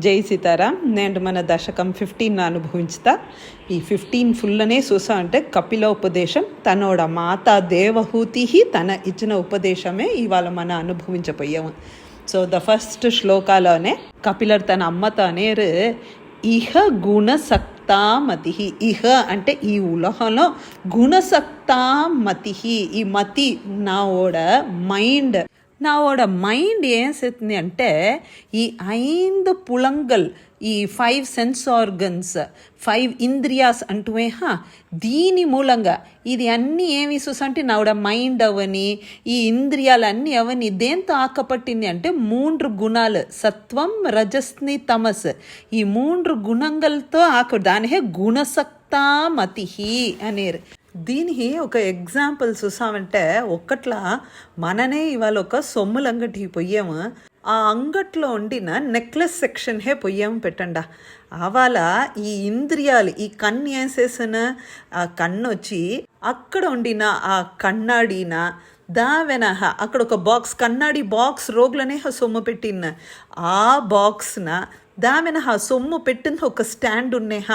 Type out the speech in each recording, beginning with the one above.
జై సీతారాం. నేను మన దశకం 15 అనుభవించుతా. ఈ 15 ఫుల్లనే చూసా అంటే కపిల ఉపదేశం తనోడ మాత దేవహూతి తన ఇచ్చిన ఉపదేశమే ఇవాళ మన అనుభవించపోయాము. సో ద ఫస్ట్ శ్లోకాలోనే కపిలర్ తన అమ్మతో అనేరు ఇహ గుణసక్తామతి. ఇహ అంటే ఈ ఉలహంలో గుణసక్తామతి, ఈ మతి నావోడ మైండ్ నావోడ మైండ్ ఏం చేస్తుంది అంటే ఈ 5 పులంగల్, ఈ 5 సెన్స్ ఆర్గన్స్, 5 ఇంద్రియాస్ అంటువే దీని మూలంగా ఇది అన్నీ ఏమి చూసంటే నావిడ మైండ్ అవని ఈ ఇంద్రియాలన్నీ అవని దేంతో ఆకపట్టింది అంటే 3 గుణాలు సత్వం రజస్ని తమస్, ఈ 3 గుణంగలతో దానిహే గుణసక్తామతి అనేరు. దీనికి ఒక ఎగ్జాంపుల్ చూసామంటే ఒక్కట్లా మననే ఇవాళ ఒక సొమ్ముల అంగటికి పోయాము. ఆ అంగట్లో ఉండిన నెక్లెస్ సెక్షన్ పోయాము పెట్టండా. అవాళ ఈ ఇంద్రియాలు ఈ కన్ను ఏం చేసిన ఆ కన్ను వచ్చి అక్కడ ఉండిన ఆ కన్నాడిన దావెనహ అక్కడ ఒక బాక్స్ కన్నాడి బాక్స్ రోగులనే సొమ్ము పెట్టిన ఆ బాక్స్న దావెనహ సొమ్ము పెట్టిన ఒక స్టాండ్ ఉన్నేహ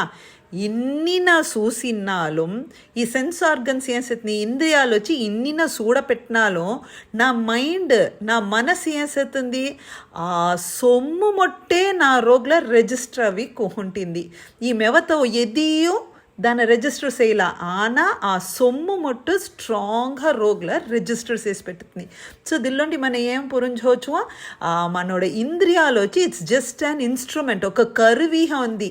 ఇన్నిన చూసినాலும் ఈ సెన్స్ ఆర్గన్స్ ఏం చేస్తుంది ఇంద్రియాలు వచ్చి ఇన్నిన చూడపెట్టినాலும் నా మైండ్ నా మనసు ఏం చేస్తుంది ఆ సొమ్ము మొట్టే నా రోగ్ల రిజిస్టర్ అవి కోహుంటుంది. ఈ మెవతో ఎదియో దాన్ని రిజిస్టర్ చేయలా ఆనా ఆ సొమ్ము మొట్టు స్ట్రాంగ్గా రోగ్ల రిజిస్టర్ చేసి పెట్టుతుంది. సో దీనిలోంటి మనం ఏం పురించవచ్చు మనోడ ఇంద్రియాలు వచ్చి ఇట్స్ జస్ట్ అన్ ఇన్స్ట్రుమెంట్, ఒక కరువీహ ఉంది.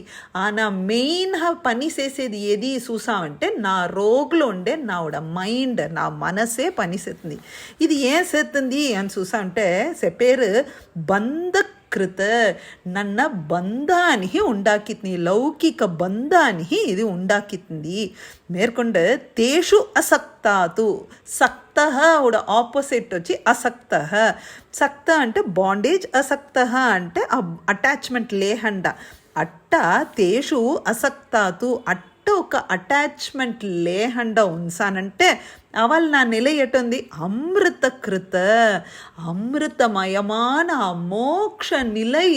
నా మెయిన్ పని చేసేది ఏది చూసామంటే నా రోగ్లో ఉండే నావిడ మైండ్ నా మనసే పని చేస్తుంది. ఇది ఏం చేస్తుంది అని చూసామంటే చెప్పేరు బంధకృత ನನ್ನ బంధానికి ఉండాకిత్ని లౌకిక బంధానికి ఇది ఉండాకితుంది. మేర్కొండ తేషు అసక్తాతు సక్త ఉడ ఆపోజిట్ వచ్చి అసక్త. సక్త అంటే బాండేజ్, అసక్త అంటే అటాచ్మెంట్ లేహండ. అట్ట తేషు అసక్తాతు అట్ట ఒక అటాచ్మెంట్ లేహండ ఉంచానంటే అవల్ నా నిల ఎటుంది అమృతకృత అమృతమయమాన మోక్ష నిలై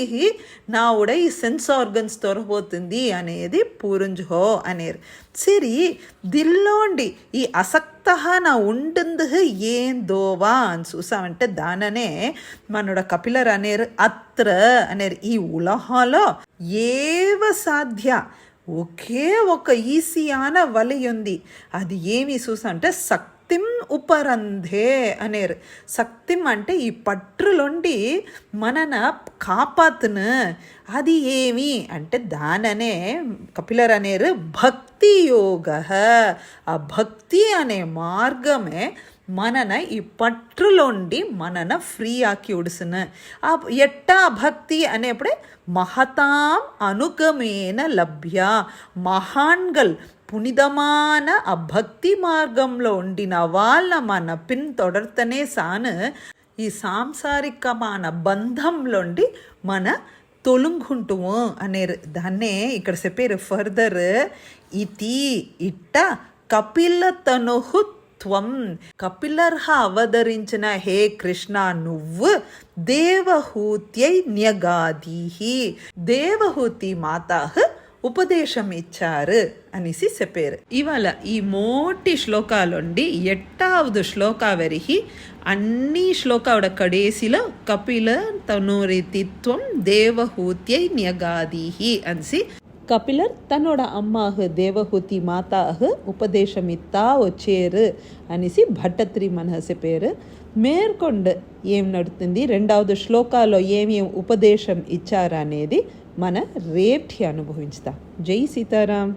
నావుడ ఈ సెన్స్ ఆర్గన్స్ తొరబోతుంది అనేది పూరుంజుహో అనేరు. సరి దిల్లోండి ఈ అసక్త నా ఉంటుంది ఏం దోవా అని చూసామంటే దాననే మనోడ కపిలర్ అనేరు అత్ర అనేరు ఈ ఉలహంలో ఏవ సాధ్య ఒకే ఒక ఈసియాన వలయుంది. అది ఏమి చూసంటే శక్తిం ఉపరంధే అనేరు. శక్తిం అంటే ఈ పట్రులుండి మనన కాపాతును. అది ఏమి అంటే దాననే కపిలర్ అనేరు భక్తి యోగ. ఆ భక్తి అనే మార్గమే మనన ఈ పట్రులోండి మనన ఫ్రీ ఆకి ఉడుసును. ఆ ఎట్టా భక్తి అనేప్పుడే మహతాం అనుగమేన లభ్య. మహాన్గల్ పునిదమాన ఆ భక్తి మార్గంలో ఉండిన వాళ్ళ మన పిన్ తొడర్తనే సాను ఈ సాంసారికమైన బంధంలోండి మన తొలుంగుంటుము అనేరు. దాన్నే ఇక్కడ చెప్పారు ఫర్దర్ ఇతి ఇట్ట కపిల తనుహు త్వం. కపిలర్హ అవతరించిన హే కృష్ణ నువ్వు దేవహూత్యై న్యగాదీహి దేవహూతి మాత ఉపదేశం ఇచ్చారు అనేసి చెప్పారు. ఇవాళ ఈ మోటి శ్లోకాలుండి 8వ శ్లోకావరికి అన్ని శ్లోకావుడ కడేసిలో కపిల తనురితిత్వం దేవహూత్యై న్యగాదీహి అనేసి కపిలర్ తன்னோட అమ్మాహ దేవహూతి మాతాహ ఉపదేశమిత్తా వచ్చేరు అనేసి భట్టత్రి మనహసే పేరు. మేర్కొండ ఏం నడుతుంది 2వ శ్లోకాలో ఏమేం ఉపదేశం ఇచ్చారనేది మన రేప్టి అనుభవించుతాం. జై సీతారాం.